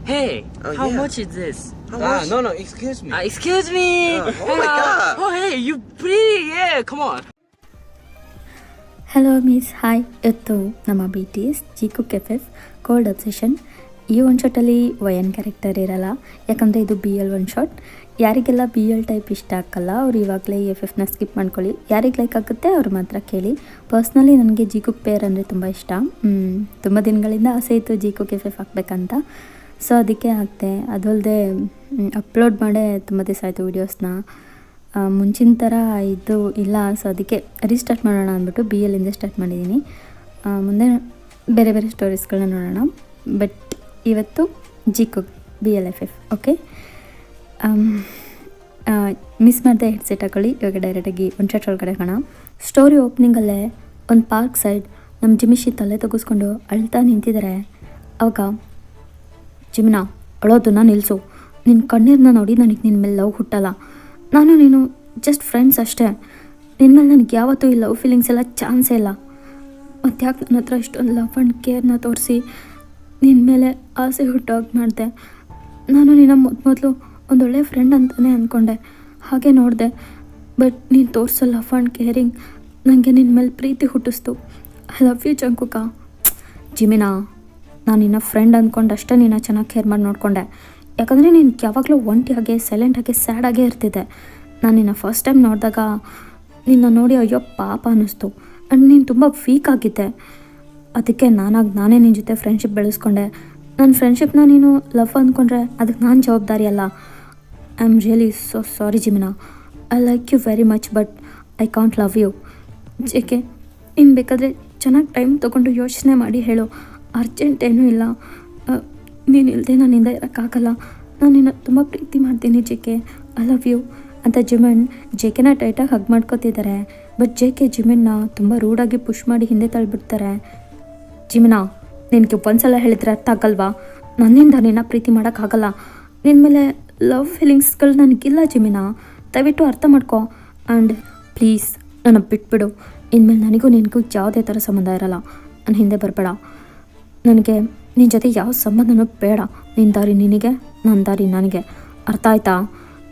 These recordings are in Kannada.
Hey, Oh, how yeah. much is this? How much? No, excuse me. Excuse me. Oh my God. Oh, hey, you pretty. Yeah, come on. Hello miss hi. ಇವತ್ತು ನಮ್ಮ ಬಿ ಟಿ ಎಸ್ ಜೀಕು ಕೆಫೆಫ್ ಕೋಲ್ಡ್ ಅಬ್ಸೆಷನ್. ಈ ಒನ್ ಶಾಟಲ್ಲಿ ವಯನ್ ಕ್ಯಾರೆಕ್ಟರ್ ಇರಲ್ಲ, ಯಾಕಂದರೆ ಇದು ಬಿ ಎಲ್ ಒನ್ ಶಾಟ್. ಯಾರಿಗೆಲ್ಲ ಬಿ ಎಲ್ ಟೈಪ್ ಇಷ್ಟ ಆಗಲ್ಲ ಅವ್ರು ಇವಾಗಲೇ ಎಫ್ ಎಫ್ನ ಸ್ಕಿಪ್ ಮಾಡ್ಕೊಳ್ಳಿ. ಯಾರಿಗೆ ಲೈಕ್ ಆಗುತ್ತೆ ಅವ್ರು ಮಾತ್ರ ಕೇಳಿ. ಪರ್ಸ್ನಲಿ ನನಗೆ ಜೀಕು ಪೇರ್ ಅಂದರೆ ತುಂಬ ಇಷ್ಟ. ತುಂಬ ದಿನಗಳಿಂದ ಆಸೆ ಇತ್ತು ಜೀಕು ಕೆಫೆಫ್ ಹಾಕ್ಬೇಕಂತ, ಸೊ ಅದಕ್ಕೆ ಹಾಕ್ತೆ. ಅದಲ್ಲದೆ ಅಪ್ಲೋಡ್ ಮಾಡೇ ತುಂಬ ದಿವಸ ಆಯಿತು ವೀಡಿಯೋಸ್ನ. ಮುಂಚಿನ ಥರ ಇದು ಇಲ್ಲ, ಸೊ ಅದಕ್ಕೆ ರೀಸ್ಟಾರ್ಟ್ ಮಾಡೋಣ ಅಂದ್ಬಿಟ್ಟು ಬಿ ಎಲ್ಲಿಂದ ಸ್ಟಾರ್ಟ್ ಮಾಡಿದ್ದೀನಿ. ಮುಂದೆ ಬೇರೆ ಬೇರೆ ಸ್ಟೋರೀಸ್ಗಳನ್ನ ನೋಡೋಣ. ಬಟ್ ಇವತ್ತು ಜೀಕು B L F F. Okay, miss ಮಾಡಿದೆ ಹೆಡ್ಸೆಟ್ ಹಾಕೊಳ್ಳಿ. ಇವಾಗ ಡೈರೆಕ್ಟಾಗಿ ಒಂದು ಶಾಟ್ ಒಳಗಡೆ ಕಾಣ. ಸ್ಟೋರಿ ಓಪನಿಂಗಲ್ಲೇ ಒಂದು ಪಾರ್ಕ್ ಸೈಡ್ ನಮ್ಮ ಜಿಮಿಶಿ ತಲೆ ತೆಗೆಸ್ಕೊಂಡು ಅಳ್ತಾ ನಿಂತಿದ್ದಾರೆ. ಅವಾಗ ಜಿಮಿನಾ, ಅಳೋದನ್ನ ನಿಲ್ಲಿಸು. ನಿನ್ನ ಕಣ್ಣೀರನ್ನ ನೋಡಿ ನನಗೆ ನಿನ್ನ ಮೇಲೆ ಲವ್ ಹುಟ್ಟಲ್ಲ. ನಾನು ನೀನು ಜಸ್ಟ್ ಫ್ರೆಂಡ್ಸ್ ಅಷ್ಟೇ. ನಿನ್ನ ಮೇಲೆ ನನಗೆ ಯಾವತ್ತೂ ಈ ಲವ್ ಫೀಲಿಂಗ್ಸ್ ಎಲ್ಲ ಚಾನ್ಸೇ ಇಲ್ಲ. ಮತ್ತು ಯಾಕೆ ನನ್ನ ಹತ್ರ ಇಷ್ಟೊಂದು ಲವ್ ಆ್ಯಂಡ್ ಕೇರ್ನ ತೋರಿಸಿ ನಿನ್ನ ಮೇಲೆ ಆಸೆ ಹುಟ್ಟೋಗಿ ಮಾಡಿದೆ. ನಾನು ನಿನ್ನ ಮೊದಲು ಒಂದೊಳ್ಳೆ ಫ್ರೆಂಡ್ ಅಂತಲೇ ಅಂದ್ಕೊಂಡೆ, ಹಾಗೆ ನೋಡಿದೆ. ಬಟ್ ನೀನು ತೋರಿಸೋ ಲವ್ ಆ್ಯಂಡ್ ಕೇರಿಂಗ್ ನನಗೆ ನಿನ್ನ ಮೇಲೆ ಪ್ರೀತಿ ಹುಟ್ಟಿಸ್ತು. ಐ ಲವ್ ಯು ಚಂಕುಕ. ಜಿಮಿನಾ, ನಾನು ನಿನ್ನ ಫ್ರೆಂಡ್ ಅಂದ್ಕೊಂಡು ಅಷ್ಟೇ ನಿನ್ನ ಚೆನ್ನಾಗಿ ಕೇರ್ ಮಾಡಿ ನೋಡಿಕೊಂಡೆ. ಯಾಕಂದರೆ ನೀನು ಯಾವಾಗಲೂ ಒಂಟಿಯಾಗೆ ಸೈಲೆಂಟಾಗೆ ಸ್ಯಾಡಾಗೇ ಇರ್ತಿದ್ದೆ. ನಾನು ನಿನ್ನ ಫಸ್ಟ್ ಟೈಮ್ ನೋಡಿದಾಗ ನಿನ್ನ ನೋಡಿ ಅಯ್ಯೋ ಪಾಪ ಅನ್ನಿಸ್ತು. ಆ್ಯಂಡ್ ನೀನು ತುಂಬ ವೀಕ್ ಆಗಿದ್ದೆ. ಅದಕ್ಕೆ ನಾನೇ ನಿನ್ನ ಜೊತೆ ಫ್ರೆಂಡ್ಶಿಪ್ ಬೆಳೆಸ್ಕೊಂಡೆ. ನನ್ನ ಫ್ರೆಂಡ್ಶಿಪ್ನ ನೀನು ಲವ್ ಅಂದ್ಕೊಂಡ್ರೆ ಅದಕ್ಕೆ ನಾನು ಜವಾಬ್ದಾರಿ ಅಲ್ಲ. I am really so sorry ಜಿಮಿನಾ. I like you very much but I can't love you. ಏಕೆ ನೀನು ಬೇಕಾದರೆ ಚೆನ್ನಾಗಿ ಟೈಮ್ ತೊಗೊಂಡು ಯೋಚನೆ ಮಾಡಿ ಹೇಳು. ಅರ್ಜೆಂಟ್ ಏನೂ ಇಲ್ಲ. ನೀನು ಇಲ್ಲದೆ ನನ್ನಿಂದ ಇರೋಕ್ಕಾಗಲ್ಲ. ನಾನು ನಿನ್ನ ತುಂಬ ಪ್ರೀತಿ ಮಾಡ್ತೀನಿ ಜೆ.ಕೆ. ಐ ಲವ್ ಯು ಅಂತ ಜಿಮಿನ್ ಜೆ.ಕೆನ ಟೈಟಾಗಿ ಹಗ್ ಮಾಡ್ಕೋತಿದ್ದಾರೆ. ಬಟ್ ಜೆ.ಕೆ ಜಿಮಿನ್ನ ತುಂಬ ರೂಡಾಗಿ ಪುಷ್ ಮಾಡಿ ಹಿಂದೆ ತಳ್ಳಿಬಿಡ್ತಾರೆ. ಜಿಮಿನಾ, ನಿನಗೆ ಒಂದ್ಸಲ ಹೇಳಿದ್ರೆ ಅರ್ಥ ಆಗಲ್ವಾ? ನನ್ನಿಂದ ನಿನ್ನ ಪ್ರೀತಿ ಮಾಡೋಕ್ಕಾಗಲ್ಲ. ನಿನ್ನ ಮೇಲೆ ಲವ್ ಫೀಲಿಂಗ್ಸ್ಗಳು ನನಗಿಲ್ಲ ಜಿಮಿನಾ, ದಯವಿಟ್ಟು ಅರ್ಥ ಮಾಡ್ಕೊ. ಆ್ಯಂಡ್ ಪ್ಲೀಸ್ ನನ್ನ ಬಿಟ್ಬಿಡು. ಇನ್ಮೇಲೆ ನನಗೂ ನಿನಗೂ ಯಾವುದೇ ಥರ ಸಂಬಂಧ ಇರಲ್ಲ. ನಾನು ಹಿಂದೆ ಬರಬೇಡ. ನನಗೆ ನಿನ್ನ ಜೊತೆ ಯಾವ ಸಂಬಂಧನೂ ಬೇಡ. ನಿನ್ನ ದಾರಿ ನಿನಗೆ, ನನ್ನ ದಾರಿ ನನಗೆ, ಅರ್ಥ ಆಯ್ತಾ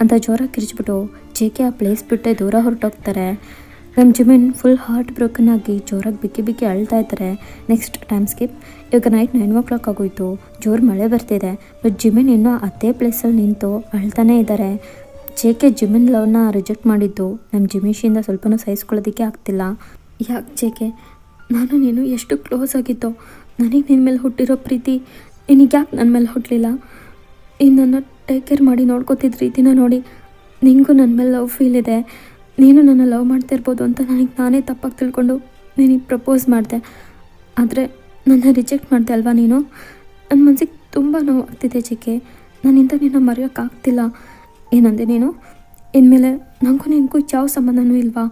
ಅಂತ ಜೋರಾಗಿ ಕಿರಿಚ್ಬಿಟ್ಟು ಜೆ.ಕೆ ಆ ಪ್ಲೇಸ್ ಬಿಟ್ಟೆ ದೂರ ಹೊರಟೋಗ್ತಾರೆ. ನಮ್ಮ ಜಿಮಿನ್ ಫುಲ್ ಹಾರ್ಟ್ ಬ್ರೋಕನ್ ಆಗಿ ಜೋರಾಗಿ ಬಿಕ್ಕಿ ಅಳ್ತಾ ಇರ್ತಾರೆ. Next time skip. ಇವಾಗ ನೈಟ್ 9 ಆಗೋಯ್ತು. ಜೋರು ಮಳೆ ಬರ್ತಿದೆ. ಬಟ್ ಜಿಮಿನ್ ಇನ್ನೂ ಅದೇ ಪ್ಲೇಸಲ್ಲಿ ನಿಂತು ಅಳ್ತಾನೇ ಇದ್ದಾರೆ. ಜೆ.ಕೆ ಜಿಮಿನ್ ಲವ್ನ ರಿಜೆಕ್ಟ್ ಮಾಡಿದ್ದು ನಮ್ಮ ಜಿಮಿಶಿಯಿಂದ ಸ್ವಲ್ಪನೂ ಸಹಿಸ್ಕೊಳ್ಳೋದಕ್ಕೆ ಆಗ್ತಿಲ್ಲ. ಯಾಕೆ ಜೆ.ಕೆ, ನಾನು ನೀನು ಎಷ್ಟು ಕ್ಲೋಸ್ ಆಗಿದ್ದೋ. ನನಗೆ ನಿನ್ನ ಮೇಲೆ ಹುಟ್ಟಿರೋ ಪ್ರೀತಿ ನಿನಗೆ ಯಾಕೆ ನನ್ನ ಮೇಲೆ ಹುಟ್ಟಲಿಲ್ಲ? ಇನ್ನು ನನ್ನ ಟೇಕ್ ಕೇರ್ ಮಾಡಿ ನೋಡ್ಕೋತಿದ್ದ ರೀತಿನ ನೋಡಿ ನಿನಗೂ ನನ್ನ ಮೇಲೆ ಲವ್ ಫೀಲ್ ಇದೆ. ನೀನು ನನ್ನ ಲವ್ ಮಾಡ್ತಿರ್ಬೋದು ಅಂತ ನಾನೇ ತಪ್ಪಾಗಿ ತಿಳ್ಕೊಂಡು ನಿನಗೆ ಪ್ರಪೋಸ್ ಮಾಡಿದೆ. ಆದರೆ ನನ್ನ ರಿಜೆಕ್ಟ್ ಮಾಡಿದೆ ಅಲ್ವಾ ನೀನು? ನನ್ನ ಮನಸ್ಸಿಗೆ ತುಂಬ ನೋವು ಆಗ್ತಿದೆ ಜೆ.ಕೆ. ನನ್ನಿಂದ ನಿನ್ನ ಮರೆಯೋಕ್ಕಾಗ್ತಿಲ್ಲ. ಏನಂದೆ ನೀನು? ಇನ್ಮೇಲೆ ನಿನಗೂ ಯಾವ ಸಂಬಂಧನೂ ಇಲ್ವಾ?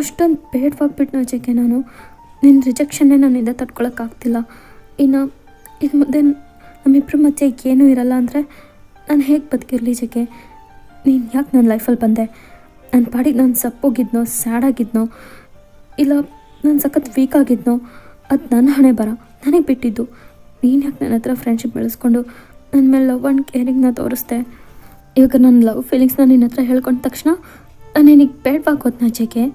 ಅಷ್ಟೊಂದು ಬೇಡವಾಗ್ಬಿಟ್ನಾ ಜೆ.ಕೆ ನಾನು? ನಿನ್ನ ರಿಜೆಕ್ಷನ್ನೇ ನನ್ನಿಂದ ತಡ್ಕೊಳಕ್ಕಾಗ್ತಿಲ್ಲ. ಇನ್ನು ಮುಂದೆ ನಮ್ಮಿಬ್ಬರ ಮಧ್ಯೆ ಏನೂ ಇರಲ್ಲ ಅಂದರೆ ನಾನು ಹೇಗೆ ಬದುಕಿರಲಿ ಜೆ.ಕೆ? ನೀನು ಯಾಕೆ ನನ್ನ ಲೈಫಲ್ಲಿ ಬಂದೆ? ನನ್ನ ಪಾಡಿಗೆ ನಾನು ಸಪ್ಪೋಗಿದ್ನೋ, ಸ್ಯಾಡಾಗಿದ್ನೋ, ಇಲ್ಲ ನಾನು ಸಖತ್ ವೀಕ್ ಆಗಿದ್ನೋ, ಅದು ನನ್ನ ಹಣೆ ಬರ, ನನಗೆ ಬಿಟ್ಟಿದ್ದು. ನೀನು ಯಾಕೆ ನನ್ನ ಹತ್ರ ಫ್ರೆಂಡ್ಶಿಪ್ ಬೆಳೆಸ್ಕೊಂಡು ನನ್ನ ಮೇಲೆ ಲವ್ ಆ್ಯಂಡ್ ಕೇರಿಂಗ್ನ ತೋರಿಸ್ದೆ? ಇವಾಗ ನನ್ನ ಲವ್ ಫೀಲಿಂಗ್ಸ್ನ ನಿನ್ನ ಹತ್ರ ಹೇಳ್ಕೊಂಡ ತಕ್ಷಣ ನಾನು ನಿನಗೆ ಬೇಡವಾಗೋದ್ನ ಜೆ.ಕೆ?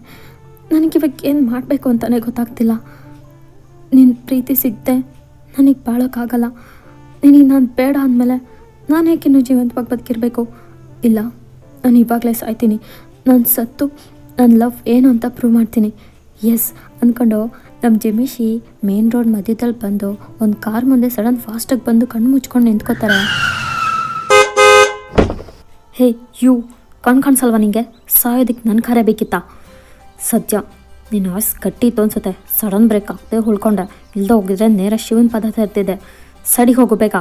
ನನಗಿವಾಗ ಏನು ಮಾಡಬೇಕು ಅಂತಲೇ ಗೊತ್ತಾಗ್ತಿಲ್ಲ. ನಿನ್ನ ಪ್ರೀತಿ ಸಿಗದೆ ನನಗೆ ಬಾಳೋಕ್ಕಾಗಲ್ಲ. ನಿನಗೆ ನಾನು ಬೇಡ ಅಂದಮೇಲೆ ನಾನು ಯಾಕೆ ಇನ್ನೂ ಜೀವಂತವಾಗಿ ಬದುಕಿರಬೇಕು? ಇಲ್ಲ, ನಾನು ಇವಾಗಲೇ ಸಾಯ್ತೀನಿ. ನಾನು ಸತ್ತು ನನ್ನ ಲವ್ ಏನು ಅಂತ ಪ್ರೂವ್ ಮಾಡ್ತೀನಿ. ಎಸ್ ಅಂದ್ಕೊಂಡು ನಮ್ಮ ಜಿಮಿಶಿ ಮೇನ್ ರೋಡ್ ಮಧ್ಯದಲ್ಲಿ ಬಂದು ಒಂದು ಕಾರ್ ಮುಂದೆ ಸಡನ್ ಫಾಸ್ಟಾಗಿ ಬಂದು ಕಣ್ಣು ಮುಚ್ಕೊಂಡು ನಿಂತ್ಕೋತಾರೆ. ಹೇ ಯು, ಕಾಣಿಸಲ್ವಾ ನಿಂಗೆ? ಸಾಯೋದಕ್ಕೆ ನನ್ನ ಕಾರೇ ಬೇಕಿತ್ತಾ? ಸದ್ಯ ನಿನ್ನ ವಾಯ್ಸ್ ಗಟ್ಟಿತ್ತು ಅನ್ಸುತ್ತೆ. ಸಡನ್ ಬ್ರೇಕ್ ಆಗದೆ ಉಳ್ಕೊಂಡೆ. ಇಲ್ಲದೆ ಹೋಗಿದ್ರೆ ನೇರ ಶಿವನ ಪದ ಇರ್ತಿದ್ದೆ. ಸಡಿ ಹೋಗು ಬೇಗ.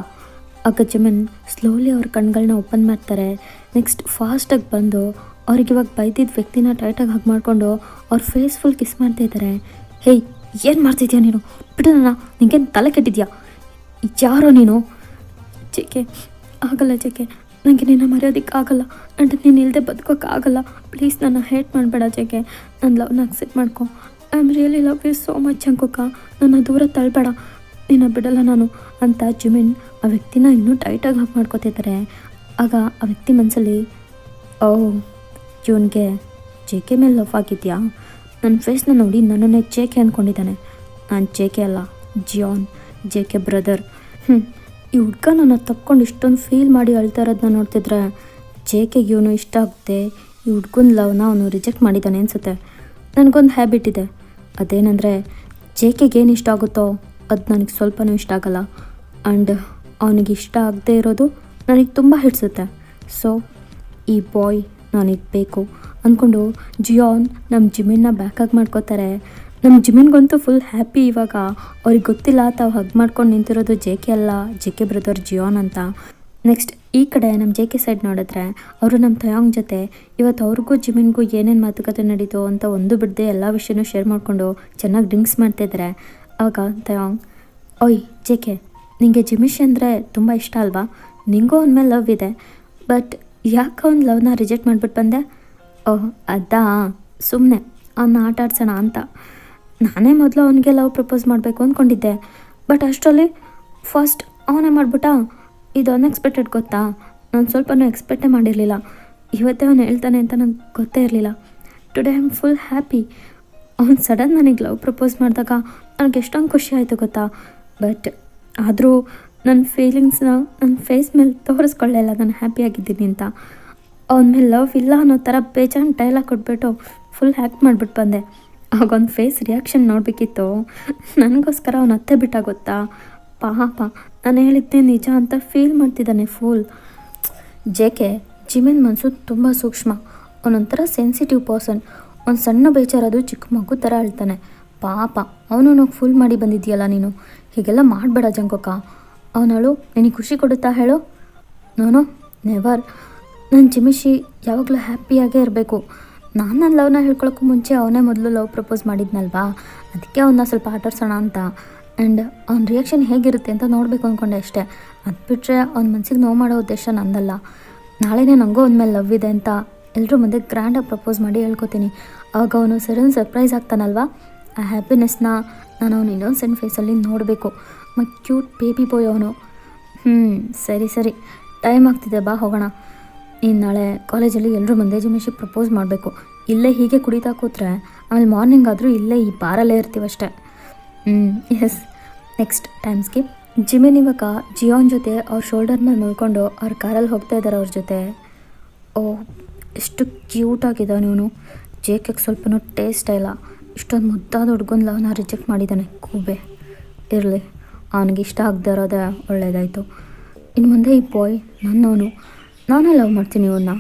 ಆಗ ಜಿಮಿನ್ ಸ್ಲೋಲಿ ಅವ್ರ ಕಣ್ಗಳನ್ನ ಓಪನ್ ಮಾಡ್ತಾರೆ. ನೆಕ್ಸ್ಟ್ ಫಾಸ್ಟಾಗಿ ಬಂದು ಅವ್ರಿಗೆ ಇವಾಗ ಬೈದಿದ್ದ ವ್ಯಕ್ತಿನ ಟೈಟಾಗಿ ಹಗ್ ಮಾಡಿಕೊಂಡು ಅವ್ರ ಫೇಸ್ ಫುಲ್ ಕಿಸ್ ಮಾಡ್ತಾಯಿದ್ದಾರೆ. ಹೇಯ್, ಏನು ಮಾಡ್ತಿದ್ಯಾ ನೀನು? ಬಿಡು ನನ್ನ, ನಿಂಗೇನು ತಲೆ ಕೆಟ್ಟಿದ್ಯಾ? ಯಾರೋ ನೀನು? ಜೆ.ಕೆ ಆಗಲ್ಲ ಜೆ.ಕೆ, ನನಗೆ ನಿನ್ನ ಮರೆಯೋದಕ್ಕಾಗಲ್ಲ. ಆ್ಯಂಡ್ ನೀನು ಇಲ್ಲದೆ ಬದುಕೋಕ್ಕಾಗಲ್ಲ. ಪ್ಲೀಸ್ ನನ್ನ ಹೇಟ್ ಮಾಡಬೇಡ ಜೆ.ಕೆ. ನನ್ನ ಲವ್ನ ಅಕ್ಸೆಪ್ಟ್ ಮಾಡ್ಕೊ. I am really love you so much ಅಂಕುಕ. ನನ್ನ ದೂರ ತಳ್ಳಬೇಡ. ನಿನ್ನ ಬಿಡಲ್ಲ ನಾನು ಅಂತ ಜಿಮಿನ್ ಆ ವ್ಯಕ್ತಿನ ಇನ್ನೂ ಟೈಟಾಗಿ ಹಗ್ ಮಾಡ್ಕೋತಿದ್ದಾರೆ. ಆಗ ಆ ವ್ಯಕ್ತಿ ಮನಸ್ಸಲ್ಲಿ, ಓ ಇವನಿಗೆ ಜೆ ಕೆ ಮೇಲೆ ಲವ್ ಆಗಿದೆಯಾ, ನನ್ನ ಫೇಸ್ನ ನೋಡಿ ನನ್ನನ್ನೇ ಜೆ ಕೆ ಅಂದ್ಕೊಂಡಿದ್ದಾನೆ. ನಾನು ಜೆ ಕೆ ಅಲ್ಲ, ಜಿಯಾನ್, ಜೆ ಕೆ ಬ್ರದರ್. ಈ ಹುಡ್ಗ ನನ್ನ ತಪ್ಕೊಂಡು ಇಷ್ಟೊಂದು ಫೀಲ್ ಮಾಡಿ ಅಳ್ತಾ ಇರೋದನ್ನ ನೋಡ್ತಿದ್ರೆ ಜೆ ಕೆಗೆ ಇವನು ಇಷ್ಟ ಆಗುತ್ತೆ, ಈ ಹುಡ್ಗನ ಲವ್ನ ಅವನು ರಿಜೆಕ್ಟ್ ಮಾಡಿದ್ದಾನೆ ಅನಿಸುತ್ತೆ. ನನಗೊಂದು ಹ್ಯಾಬಿಟ್ ಇದೆ, ಅದೇನೆಂದರೆ ಜೆ ಕೆಗೆ ಏನು ಇಷ್ಟ ಆಗುತ್ತೋ ಅದು ನನಗೆ ಸ್ವಲ್ಪನೂ ಇಷ್ಟ ಆಗಲ್ಲ. ಆ್ಯಂಡ್ ಅವನಿಗೆ ಇಷ್ಟ ಆಗದೆ ಇರೋದು ನನಗೆ ತುಂಬ ಹಿಡಿಸುತ್ತೆ. ಸೊ ಈ ಬಾಯ್ ನನಗೆ ಬೇಕು ಅಂದ್ಕೊಂಡು ಜಿಯಾನ್ ನಮ್ಮ ಜಿಮಿನ್ನ ಬ್ಯಾಕಾಗಿ ಮಾಡ್ಕೋತಾರೆ. ನಮ್ಮ ಜಿಮಿನ್ಗಂತೂ ಫುಲ್ ಹ್ಯಾಪಿ. ಇವಾಗ ಅವ್ರಿಗೆ ಗೊತ್ತಿಲ್ಲ ತಾವು ಹಗ್ ಮಾಡ್ಕೊಂಡು ನಿಂತಿರೋದು ಜೆ ಕೆ ಅಲ್ಲ, ಜೆ ಕೆ ಬ್ರದರ್ ಜಿಯಾನ್ ಅಂತ. ನೆಕ್ಸ್ಟ್ ಈ ಕಡೆ ನಮ್ಮ ಜೆ ಕೆ ಸೈಡ್ ನೋಡಿದ್ರೆ ಅವರು ನಮ್ಮ ತಯಾಂಗ್ ಜೊತೆ ಇವತ್ತು ಅವ್ರಿಗೂ ಜಿಮಿನ್ಗೂ ಏನೇನು ಮಾತುಕತೆ ನಡೀತು ಅಂತ ಒಂದು ಬಿಡದೆ ಎಲ್ಲ ವಿಷಯನೂ ಶೇರ್ ಮಾಡಿಕೊಂಡು ಚೆನ್ನಾಗಿ ಡ್ರಿಂಕ್ಸ್ ಮಾಡ್ತಿದ್ದಾರೆ. ಆವಾಗ ತಯಾಂಗ್, ಓಯ್ ಜೆ ಕೆ, ನಿನಗೆ ಜಿಮಿಶ್ ಅಂದರೆ ತುಂಬ ಇಷ್ಟ ಅಲ್ವಾ? ನಿಂಗೂ ಅವನ ಮೇಲೆ ಲವ್ ಇದೆ, ಬಟ್ ಯಾಕೆ ಅವ್ನ ಲವ್ನ ರಿಜೆಕ್ಟ್ ಮಾಡಿಬಿಟ್ಟು ಬಂದೆ? ಓಹ್ ಅದಾ, ಸುಮ್ಮನೆ ಅವನ್ನ ಆಟ ಆಡ್ಸೋಣ ಅಂತ. ನಾನೇ ಮೊದಲು ಅವನಿಗೆ ಲವ್ ಪ್ರಪೋಸ್ ಮಾಡಬೇಕು ಅಂದ್ಕೊಂಡಿದ್ದೆ, ಬಟ್ ಅಷ್ಟರಲ್ಲಿ ಫಸ್ಟ್ ಅವನೇ ಮಾಡಿಬಿಟ್ಟ. ಇದು ಅನ್ಎಕ್ಸ್ಪೆಕ್ಟೆಡ್ ಗೊತ್ತಾ, ನಾನು ಸ್ವಲ್ಪನೂ ಎಕ್ಸ್ಪೆಕ್ಟೇ ಮಾಡಿರಲಿಲ್ಲ. ಇವತ್ತೇ ಅವನು ಹೇಳ್ತಾನೆ ಅಂತ ನಂಗೆ ಗೊತ್ತೇ ಇರಲಿಲ್ಲ. Today I am full happy. ಅವ್ನು ಸಡನ್ ನನಗೆ ಲವ್ ಪ್ರಪೋಸ್ ಮಾಡಿದಾಗ ನನಗೆ ಎಷ್ಟೊಂದು ಖುಷಿ ಆಯಿತು ಗೊತ್ತಾ. ಬಟ್ ಆದರೂ ನನ್ನ ಫೀಲಿಂಗ್ಸ್ನ ನನ್ನ ಫೇಸ್ ಮೇಲೆ ತೋರಿಸ್ಕೊಳ್ಳಿಲ್ಲ ನಾನು ಹ್ಯಾಪಿಯಾಗಿದ್ದೀನಿ ಅಂತ. ಅವನ ಮೇಲೆ ಲವ್ ಇಲ್ಲ ಅನ್ನೋ ಥರ ಬೇಜಾನ್ ಡೈಲಾಗ್ ಕೊಟ್ಬಿಟ್ಟು ಫುಲ್ ಹ್ಯಾಕ್ ಮಾಡಿಬಿಟ್ಟು ಬಂದೆ. ಆಗ ಒಂದು ಫೇಸ್ ರಿಯಾಕ್ಷನ್ ನೋಡಬೇಕಿತ್ತು. ನನಗೋಸ್ಕರ ಅವನು ಅತ್ತೆ ಬಿಟ್ಟ ಗೊತ್ತಾ. ಪಾಪ ನಾನು ಹೇಳಿದ್ದೆ ನಿಜ ಅಂತ ಫೀಲ್ ಮಾಡ್ತಿದ್ದಾನೆ ಫುಲ್. ಜೆ ಕೆ ಜಿಮಿನ್ ಮನಸ್ಸು ತುಂಬ ಸೂಕ್ಷ್ಮ, ಅವನೊಂಥರ ಸೆನ್ಸಿಟಿವ್ ಪರ್ಸನ್. ಒಂದು ಸಣ್ಣ ಬೇಜಾರದು ಚಿಕ್ಕ ಮಗು ಥರ ಹೇಳ್ತಾನೆ. ಪಾಪ ಅವನು ಫುಲ್ ಮಾಡಿ ಬಂದಿದ್ದೀಯಲ್ಲ ನೀನು, ಹೀಗೆಲ್ಲ ಮಾಡಬೇಡ ಜಂಕೋಕ. ಅವನಳು ನಿನಗೆ ಖುಷಿ ಕೊಡುತ್ತಾ ಹೇಳು? ನೋನು ನೆವರ್. ನನ್ನ ಜಿಮಿಶಿ ಯಾವಾಗಲೂ ಹ್ಯಾಪಿಯಾಗೇ ಇರಬೇಕು. ನನ್ನ ಲವ್ನ ಹೇಳ್ಕೊಳಕ್ಕೂ ಮುಂಚೆ ಅವನೇ ಮೊದಲು ಲವ್ ಪ್ರಪೋಸ್ ಮಾಡಿದ್ನಲ್ವಾ, ಅದಕ್ಕೆ ಅವನ್ನ ಸ್ವಲ್ಪ ಆಟಾಡ್ಸೋಣ ಅಂತ. ಆ್ಯಂಡ್ ಅವ್ನ ರಿಯಾಕ್ಷನ್ ಹೇಗಿರುತ್ತೆ ಅಂತ ನೋಡಬೇಕು ಅಂದ್ಕೊಂಡೆ ಅಷ್ಟೇ. ಅದು ಬಿಟ್ಟರೆ ಅವ್ನ ಮನಸ್ಸಿಗೆ ನೋವು ಮಾಡೋ ಉದ್ದೇಶ ನಂದಲ್ಲ. ನಾಳೆನೇ ನನಗೂ ಅವನ ಮೇಲೆ ಲವ್ ಇದೆ ಅಂತ ಎಲ್ಲರೂ ಮುಂದೆ ಗ್ರ್ಯಾಂಡಾಗಿ ಪ್ರಪೋಸ್ ಮಾಡಿ ಹೇಳ್ಕೊತೀನಿ. ಆವಾಗ ಅವನು ಸಡನ್ ಸರ್ಪ್ರೈಸ್ ಆಗ್ತಾನಲ್ವಾ, ಆ ಹ್ಯಾಪಿನೆಸ್ನ ನಾನು ಅವನು ಇನ್ನೊಂದು ಫೇಸಲ್ಲಿ ನೋಡಬೇಕು. ಕ್ಯೂಟ್ ಬೇಬಿ ಬಾಯ್ ಅವನು. ಸರಿ ಟೈಮ್ ಆಗ್ತಿದೆ, ಬಾ ಹೋಗೋಣ. ಇನ್ನು ನಾಳೆ ಕಾಲೇಜಲ್ಲಿ ಎಲ್ಲರೂ ಮುಂದೆ ಜಿಮಿಶಿಗೆ ಪ್ರಪೋಸ್ ಮಾಡಬೇಕು. ಇಲ್ಲೇ ಹೀಗೆ ಕುಡಿತಾ ಕೂತ್ರೆ ಆಮೇಲೆ ಮಾರ್ನಿಂಗ್ ಆದರೂ ಇಲ್ಲೇ ಈ ಬಾರಲ್ಲೇ ಇರ್ತೀವಷ್ಟೇ. Yes. Next time skip. Jimin ಇವಾಗ ಜಿಯಾನ್ ಜೊತೆ ಅವ್ರ ಶೋಲ್ಡರ್ ಮೇಲೆ ಮಲ್ಕೊಂಡು ಅವ್ರ ಕಾರಲ್ಲಿ ಹೋಗ್ತಾ ಇದ್ದಾರೆ ಅವ್ರ ಜೊತೆ. ಓ ಎಷ್ಟು ಕ್ಯೂಟಾಗಿದ್ದಾನೆ ಇವನು. ಜೆ ಕೆಗೆ ಸ್ವಲ್ಪನೂ ಟೇಸ್ಟ್ ಇಲ್ಲ. ಇಷ್ಟೊಂದು ಮುದ್ದಾದ ಹುಡ್ಗನ ಲವ್ನ ರಿಜೆಕ್ಟ್ ಮಾಡಿದ್ದಾನೆ. ಕೂಬೆ ಇರಲಿ, ಅವನಿಗೆ ಇಷ್ಟ ಆಗದೆ ಇರೋದೇ ಒಳ್ಳೆಯದಾಯಿತು. ಇನ್ನು ಮುಂದೆ ಈ ಬಾಯ್ ನನ್ನವನು, ನಾನೇ ಲವ್ ಮಾಡ್ತೀನಿ ಇವನ್ನ.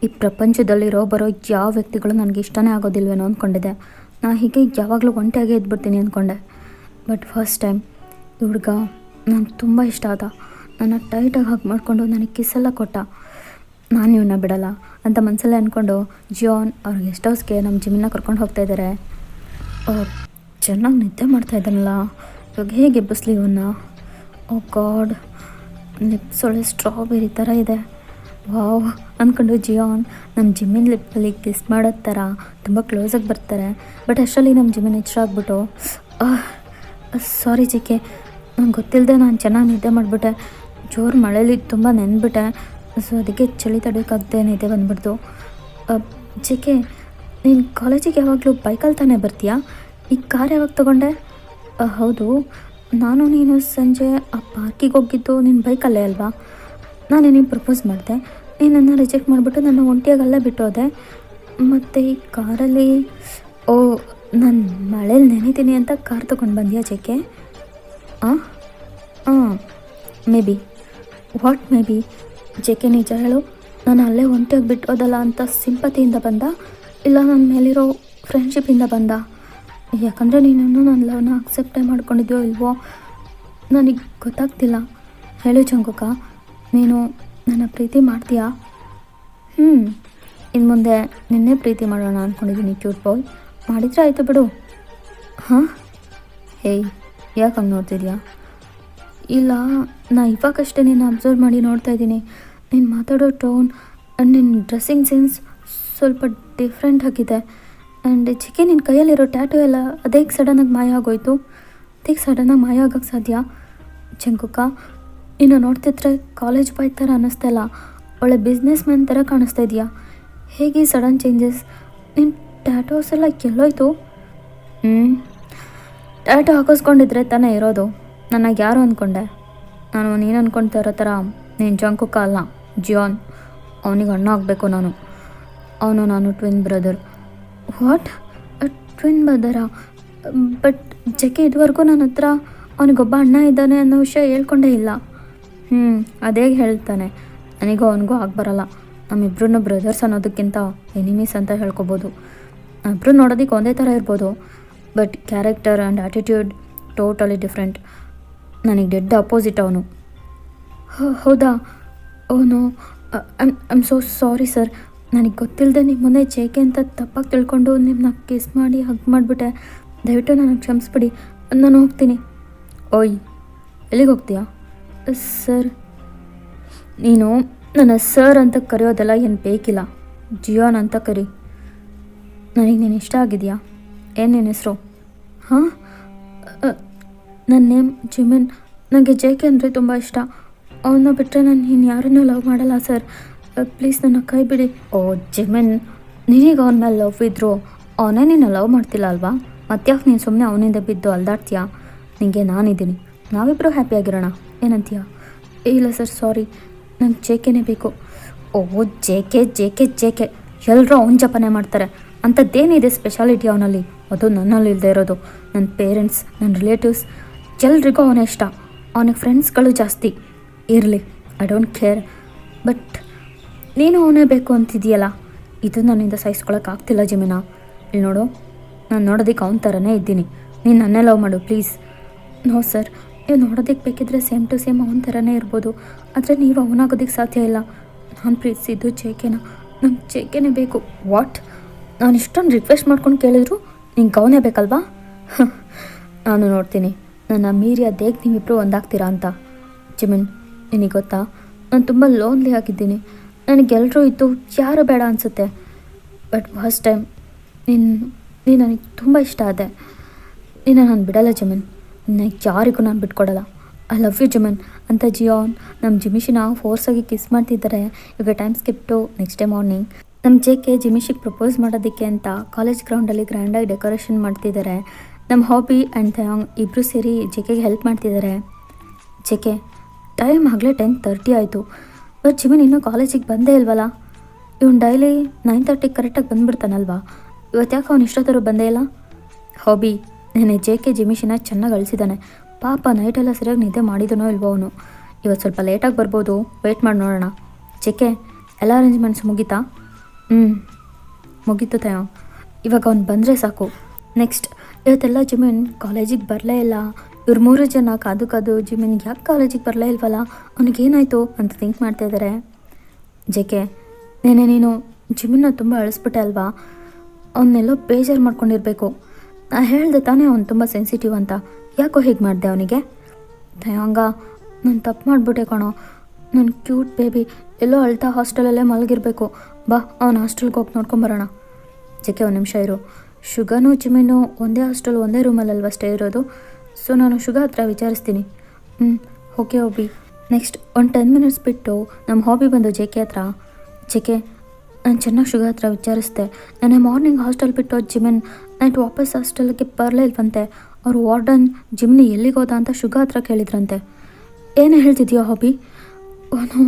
ಈ ಪ್ರಪಂಚದಲ್ಲಿರೋ ಬರೋ ಯಾವ ವ್ಯಕ್ತಿಗಳು ನನಗೆ ಇಷ್ಟನೇ ಆಗೋದಿಲ್ವೇನೋ ಅಂದ್ಕೊಂಡಿದ್ದೆ. ನಾ ಹೀಗೆ ಯಾವಾಗಲೂ ಒಂಟಿಯಾಗೇ ಇದ್ಬಿಡ್ತೀನಿ ಅಂದ್ಕೊಂಡೆ. ಬಟ್ ಫಸ್ಟ್ ಟೈಮ್ ಈ ಹುಡುಗ ನನಗೆ ತುಂಬ ಇಷ್ಟ ಆದ. ನನ್ನ ಟೈಟಾಗಿ ಹಗ್ ಮಾಡಿಕೊಂಡು ನನಗೆ ಕಿಸ್ಸೆಲ್ಲ ಕೊಟ್ಟ. ನಾನು ಇವನ್ನ ಬಿಡಲ್ಲ ಅಂತ ಮನಸ್ಸಲ್ಲೇ ಅಂದ್ಕೊಂಡು ಜಿಯಾನ್ ಅವ್ರ ಗೆಸ್ಟ್ ಹೌಸ್ಗೆ ನಮ್ಮ ಜಿಮಿನ್ನ ಕರ್ಕೊಂಡು ಹೋಗ್ತಾಯಿದ್ದಾರೆ. ಚೆನ್ನಾಗಿ ನಿದ್ದೆ ಮಾಡ್ತಾಯಿದ್ದಾನಲ್ಲ, ಇವಾಗ ಹೇಗೆ ಎಬ್ಬಿಸ್ಲಿ ಇವನ್ನ? ಓ ಗಾಡ್, ಲಿಪ್ಸ್ ಒಳ್ಳೆ ಸ್ಟ್ರಾಬೆರಿ ಥರ ಇದೆ. ವಾವ್ ಅಂದ್ಕೊಂಡು ಜಿಯಾನ್ ನಮ್ಮ ಜಿಮ್ಮಿನ ಲಿಪ್ಪಲ್ಲಿ ಕಿಸ್ ಮಾಡೋದು ಥರ ತುಂಬ ಕ್ಲೋಸಾಗಿ ಬರ್ತಾರೆ. ಬಟ್ ಅಷ್ಟರಲ್ಲಿ ನಮ್ಮ ಜಿಮ್ಮಿನ ಎಚ್ಚರ ಆಗ್ಬಿಟ್ಟು, ಸಾರಿ ಜೆ ಕೆ, ನಂಗೆ ಗೊತ್ತಿಲ್ಲದೆ ನಾನು ಚೆನ್ನಾಗಿ ನಿದ್ದೆ ಮಾಡಿಬಿಟ್ಟೆ. ಜೋರು ಮಳೇಲಿ ತುಂಬ ನೆನ್ಬಿಟ್ಟೆ, ಸೊ ಅದಕ್ಕೆ ಚಳಿ ತಡೆಯೋಕ್ಕಾಗದೆ ನಿದ್ದೆ ಬಂದುಬಿಡ್ತು. ಜೆ ಕೆ, ನೀನು ಕಾಲೇಜಿಗೆ ಯಾವಾಗಲೂ ಬೈಕಲ್ಲಿ ತಾನೇ ಬರ್ತೀಯಾ? ಈ ಕಾರ್ ಯಾವಾಗ ತೊಗೊಂಡೆ? ಹೌದು, ನಾನು ನೀನು ಸಂಜೆ ಆ ಪಾರ್ಕಿಗೆ ಹೋಗಿದ್ದು ನಿನ್ನ ಬೈಕಲ್ಲೇ ಅಲ್ವಾ? ನಾನು ನಿನಗೆ ಪ್ರಪೋಸ್ ಮಾಡಿದೆ, ನೀನು ನನ್ನ ರಿಜೆಕ್ಟ್ ಮಾಡಿಬಿಟ್ಟು ನನ್ನ ಒಂಟಿಯಾಗಿ ಅಲ್ಲೇ ಬಿಟ್ಟೋದೆ. ಮತ್ತು ಈ ಕಾರಲ್ಲಿ ನಾನು ಮಳೇಲಿ ನೆನಿತೀನಿ ಅಂತ ಕಾರ್ ತೊಗೊಂಡು ಬಂದ್ಯಾ J K? Maybe. What maybe? J K ನಿಜ ಹೇಳು, ನಾನು ಅಲ್ಲೇ ಒಂಟಿಯಾಗಿ ಬಿಟ್ಟೋದಲ್ಲ ಅಂತ ಸಿಂಪತಿಯಿಂದ ಬಂದ, ಇಲ್ಲ ನನ್ನ ಮೇಲಿರೋ ಫ್ರೆಂಡ್ಶಿಪ್ಪಿಂದ ಬಂದ? ಯಾಕಂದರೆ ನೀನನ್ನು ನನ್ನ ಲವ್ನ ಅಕ್ಸೆಪ್ಟೇ ಮಾಡ್ಕೊಂಡಿದ್ಯೋ ಇಲ್ವೋ ನನಗೆ ಗೊತ್ತಾಗ್ತಿಲ್ಲ. ಹೇಳು ಚಂಗುಕ, ನೀನು ನನ್ನ ಪ್ರೀತಿ ಮಾಡ್ತೀಯಾ? ಇನ್ನು ಮುಂದೆ ನಿನ್ನೆ ಪ್ರೀತಿ ಮಾಡೋಣ ಅಂದ್ಕೊಂಡಿದ್ದೀನಿ ಕ್ಯೂಟ್ ಬಾಯ್. ಮಾಡಿದರೆ ಆಯಿತು ಬಿಡು. ಹೇಯ್, ಯಾಕೆ ಹಂಗೆ ನೋಡ್ತಿದ್ಯಾ? ಇಲ್ಲ, ನಾ ಇವಾಗಷ್ಟೇ ನೀನು ಅಬ್ಸರ್ವ್ ಮಾಡಿ ನೋಡ್ತಾ ಇದ್ದೀನಿ. ನೀನು ಮಾತಾಡೋ ಟೋನ್ ಆ್ಯಂಡ್ ನಿನ್ನ ಡ್ರೆಸ್ಸಿಂಗ್ ಸೆನ್ಸ್ ಸ್ವಲ್ಪ ಡಿಫ್ರೆಂಟ್ ಆಗಿದೆ. ಆ್ಯಂಡ್ ಚಿಕ್ಕೆ ನಿನ್ನ ಕೈಯಲ್ಲಿರೋ ಟ್ಯಾಟು ಎಲ್ಲ ಅದೇಗೆ ಸಡನ್ನಾಗಿ ಮಾಯ ಆಗೋಯ್ತು? ಅದಕ್ಕೆ ಸಡನ್ನಾಗಿ ಮಾಯ ಆಗೋಕ್ಕೆ ಸಾಧ್ಯ? ಚಂಕುಕ, ಇನ್ನು ನೋಡ್ತಿದ್ರೆ ಕಾಲೇಜ್ ಬಾಯ್ ಥರ ಅನ್ನಿಸ್ತಾ ಇಲ್ಲ, ಒಳ್ಳೆ ಬಿಸ್ನೆಸ್ ಮ್ಯಾನ್ ಥರ ಕಾಣಿಸ್ತಾ ಇದೆಯಾ. ಹೇಗೆ ಸಡನ್ ಚೇಂಜಸ್? ನಿನ್ನ ಟ್ಯಾಟೋಸ್ ಎಲ್ಲ ಎಲ್ಲೋಯ್ತು? ಟ್ಯಾಟೋ ಹಾಕಿಸ್ಕೊಂಡಿದ್ರೆ ತಾನೇ ಇರೋದು. ನನಗೆ ಯಾರು ಅಂದ್ಕೊಂಡೆ? ನಾನು ನೀನು ಅಂದ್ಕೊಳ್ತಾ ಇರೋ ಥರ ನೀನು ಜಂಕುಕ ಅಲ್ಲ, ಜಿಯಾನ್. ಅವನಿಗೆ ಅಣ್ಣ ಆಗಬೇಕು ನಾನು. ಅವನು ನಾನು ಟ್ವಿನ್ ಬ್ರದರ್. ವಾಟ್? ಟ್ವಿನ್ ಬ್ರದರಾ? ಬಟ್ ಜಕ್ಕೆ ಇದುವರೆಗೂ ನನ್ನ ಹತ್ರ ಅವನಿಗೊಬ್ಬ ಅಣ್ಣ ಇದ್ದಾನೆ ಅನ್ನೋ ವಿಷಯ ಹೇಳ್ಕೊಂಡೇ ಇಲ್ಲ. ಅದೇ ಹೇಳ್ತಾನೆ. ನನಗೂ ಅವನಿಗೂ ಆಗಬರಲ್ಲ. ನಮ್ಮಿಬ್ರು ಬ್ರದರ್ಸ್ ಅನ್ನೋದಕ್ಕಿಂತ ಎನಿಮೀಸ್ ಅಂತ ಹೇಳ್ಕೊಬೋದು. ಇಬ್ಬರು ನೋಡೋದಕ್ಕೆ ಒಂದೇ ಥರ ಇರ್ಬೋದು, but character and attitude totally different. ನನಗೆ ಡೆಡ್ ಅಪೋಸಿಟ್ ಅವನು. ಹೌದಾ? ಅವನು ಐಮ್ ಸೋ ಸಾರಿ ಸರ್. ನನಗೆ ಗೊತ್ತಿಲ್ಲದೆ ನಿಮ್ಮ ಮುಂದೆ ಜೇಕೆ ಅಂತ ತಪ್ಪಾಗಿ ತಿಳ್ಕೊಂಡು ನಿಮ್ಮನ್ನ ಕಿಸ್ ಮಾಡಿ ಹಗ್ ಮಾಡಿಬಿಟ್ಟೆ. ದಯವಿಟ್ಟು ನನಗೆ ಕ್ಷಮಿಸ್ಬಿಡಿ. ನಾನು ಹೋಗ್ತೀನಿ. ಓಯ್, ಎಲ್ಲಿಗೆ ಹೋಗ್ತೀಯಾ? ಸರ್, ನೀನು ನನ್ನ ಸರ್ ಅಂತ ಕರೆಯೋದೆಲ್ಲ ಏನು ಬೇಕಿಲ್ಲ. ಜಿಯಾನ್ ಅಂತ ಕರಿ. ನನಗೆ ನೀನು ಇಷ್ಟ ಆಗಿದೆಯಾ? ಏನು ನಿನ್ನ ಹೆಸರು? ಹಾಂ, ನನ್ನ ನೇಮ್ ಜಿಮಿನ್. ನನಗೆ ಜೇಕೆ ಅಂದರೆ ತುಂಬ ಇಷ್ಟ. ಅವನ್ನ ಬಿಟ್ಟರೆ ನಾನು ಇನ್ನು ಯಾರನ್ನೂ ಲವ್ ಮಾಡಲ್ಲ ಸರ್. ಪ್ಲೀಸ್ ನನ್ನ ಕೈ ಬಿಡಿ. ಓ ಜಿಮಿನ್, ನಿನಗೆ ಅವನ ಮೇಲೆ ಲವ್ ಇದ್ರು ಅವನೇ ನಿನ್ನ ಲವ್ ಮಾಡ್ತಿಲ್ಲ ಅಲ್ವಾ? ಮತ್ತ್ಯಾಕೆ ನೀನು ಸುಮ್ಮನೆ ಅವನಿಂದ ಬಿದ್ದು ಅಲ್ದಾಡ್ತೀಯಾ? ನಿನಗೆ ನಾನಿದ್ದೀನಿ, ನಾವಿಬ್ಬರು ಹ್ಯಾಪಿಯಾಗಿರೋಣ. ಏನಂತೀಯ? ಇಲ್ಲ ಸರ್, ಸಾರಿ, ನಂಗೆ ಜೇಕೆನೇ ಬೇಕು. ಓ ಜೇಕೆ ಜೇಕೆ ಜೇಕೆ, ಎಲ್ಲರೂ ಅವನ ಜಪನೆ ಮಾಡ್ತಾರೆ. ಅಂಥದ್ದೇನಿದೆ ಸ್ಪೆಷಾಲಿಟಿ ಅವನಲ್ಲಿ? ಅದು ನನ್ನಲ್ಲಿ ಇಲ್ಲದೆ ಇರೋದು. ನನ್ನ ಪೇರೆಂಟ್ಸ್, ನನ್ನ ರಿಲೇಟಿವ್ಸ್ ಎಲ್ರಿಗೂ ಅವನೇ ಇಷ್ಟ. ಅವನಿಗೆ ಫ್ರೆಂಡ್ಸ್ಗಳು ಜಾಸ್ತಿ. ಇರಲಿ, ಐ ಡೋಂಟ್ ಕೇರ್. ಬಟ್ ನೀನು ಅವನೇ ಬೇಕು ಅಂತಿದೆಯಲ್ಲ, ಇದು ನನ್ನಿಂದ ಸಹಿಸ್ಕೊಳಕ್ಕಾಗ್ತಿಲ್ಲ ಜಿಮಿನಾ. ಇಲ್ಲಿ ನೋಡು, ನಾನು ನೋಡೋದಕ್ಕೆ ಅವನ ಥರನೇ ಇದ್ದೀನಿ. ನೀನು ನನ್ನೇ ಲವ್ ಮಾಡು ಪ್ಲೀಸ್. ನೋ ಸರ್, ನೀವು ನೋಡೋದಕ್ಕೆ ಬೇಕಿದ್ರೆ ಸೇಮ್ ಟು ಸೇಮ್ ಅವನ ಥರನೇ ಇರ್ಬೋದು, ಆದರೆ ನೀವು ಅವನಾಗೋದಕ್ಕೆ ಸಾಧ್ಯ ಇಲ್ಲ. ನಾನು ಪ್ರೀತಿಸಿದ್ದು ಜೇಕೆನ. ನಂಗೆ ಜೇಕೆನೇ ಬೇಕು. ವಾಟ್? ನಾನು ಇಷ್ಟೊಂದು ರಿಕ್ವೆಸ್ಟ್ ಮಾಡ್ಕೊಂಡು ಕೇಳಿದ್ರು ನಿಂಗೆ ಅವನೇ ಬೇಕಲ್ವಾ? ನಾನು ನೋಡ್ತೀನಿ ನನ್ನ ಮೀರಿ ಅದೇಗೆ ನೀವಿಬ್ಬರು ಒಂದಾಗ್ತೀರಾ ಅಂತ. ಜಿಮಿನ್, ನಿನಗೆ ಗೊತ್ತಾ, ನಾನು ತುಂಬ ಲೋನ್ಲಿ ಆಗಿದ್ದೀನಿ. ನನಗೆಲ್ಲರೂ ಇದ್ದು ಯಾರು ಬೇಡ ಅನಿಸುತ್ತೆ. ಬಟ್ ಫಸ್ಟ್ ಟೈಮ್ ನೀನು ನನಗೆ ತುಂಬ ಇಷ್ಟ ಆದೆ. ನೀನು ನಾನು ಬಿಡಲ್ಲ ಜಿಮಿನ್. ನನಗೆ ಯಾರಿಗೂ ನಾನು ಬಿಟ್ಕೊಡಲ್ಲ. ಐ ಲವ್ ಯು ಜಿಮಿನ್ ಅಂತ ಜಿಯಾನ್ ನಮ್ಮ ಜಿಮಿಶಿನ ಫೋರ್ಸಾಗಿ ಕಿಸ್ ಮಾಡ್ತಿದ್ದಾರೆ. ಇವಾಗ ಟೈಮ್ ಸ್ಕಿಪ್ಟು ನೆಕ್ಸ್ಟ್ ಡೇ ಮಾರ್ನಿಂಗ್. ನಮ್ಮ ಜೇಕೆ ಜಿಮಿಶಿಗೆ ಪ್ರಪೋಸ್ ಮಾಡೋದಕ್ಕೆ ಅಂತ ಕಾಲೇಜ್ ಗ್ರೌಂಡಲ್ಲಿ ಗ್ರ್ಯಾಂಡಾಗಿ ಡೆಕೋರೇಷನ್ ಮಾಡ್ತಿದ್ದಾರೆ. ನಮ್ಮ ಹಾಬಿ ಆ್ಯಂಡ್ ಥಯಾಂಗ್ ಇಬ್ಬರು ಸೇರಿ ಜೆಕೆಗೆ ಹೆಲ್ಪ್ ಮಾಡ್ತಿದ್ದಾರೆ. ಜೆಕೆ, ಟೈಮ್ ಆಗಲೇ 10:30 ಆಯಿತು. ಬಟ್ ಜಿಮಿನ್ ಇನ್ನೂ ಕಾಲೇಜಿಗೆ ಬಂದೇ ಇಲ್ವಲ್ಲ? ಇವನು ಡೈಲಿ 9:30 ಕರೆಕ್ಟಾಗಿ ಬಂದುಬಿಡ್ತಾನಲ್ವಾ? ಇವತ್ತು ಯಾಕೆ ಅವ್ನು ಇಷ್ಟೊತ್ತರೂ ಬಂದೇ ಇಲ್ಲ? ಹಾಬಿ, ನೆನೆ ಜೆಕೆ ಜಿಮಿಶಿನ ಚೆನ್ನಾಗಿ ಅಳಿಸಿದ್ದಾನೆ. ಪಾಪ ನೈಟೆಲ್ಲ ಸರಿಯಾಗಿ ನಿದ್ದೆ ಮಾಡಿದನೋ ಇಲ್ವೋ ಅವನು. ಇವತ್ತು ಸ್ವಲ್ಪ ಲೇಟಾಗಿ ಬರ್ಬೋದು, ವೆಯ್ಟ್ ಮಾಡಿ ನೋಡೋಣ. ಜೆಕೆ, ಎಲ್ಲ ಅರೇಂಜ್ಮೆಂಟ್ಸ್ ಮುಗೀತಾ? ಮುಗೀತು ಥಯಾಂಗ್. ಇವಾಗ ಅವ್ನು ಬಂದರೆ ಸಾಕು. ನೆಕ್ಸ್ಟ್, ಇವತ್ತೆಲ್ಲ ಜಿಮಿನ್ ಕಾಲೇಜಿಗೆ ಬರಲೇ ಇಲ್ಲ. ಇವ್ರು 3 ಜನ ಕಾದು ಜಿಮಿನ್ ಯಾಕೆ ಕಾಲೇಜಿಗೆ ಬರಲೇ ಇಲ್ವಲ್ಲ, ಅವನಿಗೇನಾಯಿತು ಅಂತ ಥಿಂಕ್ ಮಾಡ್ತಾಯಿದ್ದಾರೆ. ಜೆಕೆ, ನೀನು ಜಿಮಿನ್ನ ತುಂಬ ಅಳಿಸ್ಬಿಟ್ಟೆ ಅಲ್ವಾ? ಅವನ್ನೆಲ್ಲೋ ಬೇಜಾರು ಮಾಡ್ಕೊಂಡಿರಬೇಕು. ನಾ ಹೇಳಿದೆ ತಾನೇ ಅವ್ನು ತುಂಬ ಸೆನ್ಸಿಟಿವ್ ಅಂತ. ಯಾಕೋ ಹೀಗೆ ಮಾಡಿದೆ ಅವನಿಗೆ? ಥಯಾಂಗ, ನಾನು ತಪ್ಪು ಮಾಡಿಬಿಟ್ಟೆ ಕಣೋ. ನನ್ನ ಕ್ಯೂಟ್ ಬೇಬಿ ಎಲ್ಲೋ ಅಳ್ತಾ ಹಾಸ್ಟೆಲಲ್ಲೇ ಮಲಗಿರಬೇಕು. ಬಾ, ಅವ್ನು ಹಾಸ್ಟೆಲ್ಗೆ ಹೋಗಿ ನೋಡ್ಕೊಂಬರೋಣ. ಜೆಕೆ, ಒಂದು ನಿಮಿಷ ಇರು. ಶುಗನೂ ಜಿಮಿನ್ನು ಒಂದೇ ಹಾಸ್ಟೆಲ್ ಒಂದೇ ರೂಮಲ್ಲಲ್ವ ಸ್ಟೇ ಇರೋದು. ಸೊ ನಾನು ಶುಗ ಹತ್ರ ವಿಚಾರಿಸ್ತೀನಿ. Okay hobby. ನೆಕ್ಸ್ಟ್ ಒಂದು 10 ಮಿನಿಟ್ಸ್ ಬಿಟ್ಟು ನಮ್ಮ ಹಾಬಿ ಬಂದು ಜೆಕೆ ಹತ್ರ. ಜೆಕೆ, ನಾನು ಚೆನ್ನಾಗಿ ಶುಗ ಹತ್ರ ವಿಚಾರಿಸ್ದೆ. ನಾನೇ ಮಾರ್ನಿಂಗ್ ಹಾಸ್ಟೆಲ್ ಬಿಟ್ಟು ಜಿಮಿನ್ ನೈಟ್ ವಾಪಸ್ ಹಾಸ್ಟೆಲ್ಗೆ ಬರಲೇ ಇಲ್ವಂತೆ. ಅವ್ರು ವಾರ್ಡನ್ ಜಿಮ್ನಿ ಎಲ್ಲಿಗೆ ಹೋದ ಅಂತ ಶುಗ ಹತ್ರ ಕೇಳಿದ್ರಂತೆ. ಏನು ಹೇಳ್ತಿದ್ಯೋ ಹಾಬಿ? ಅವನು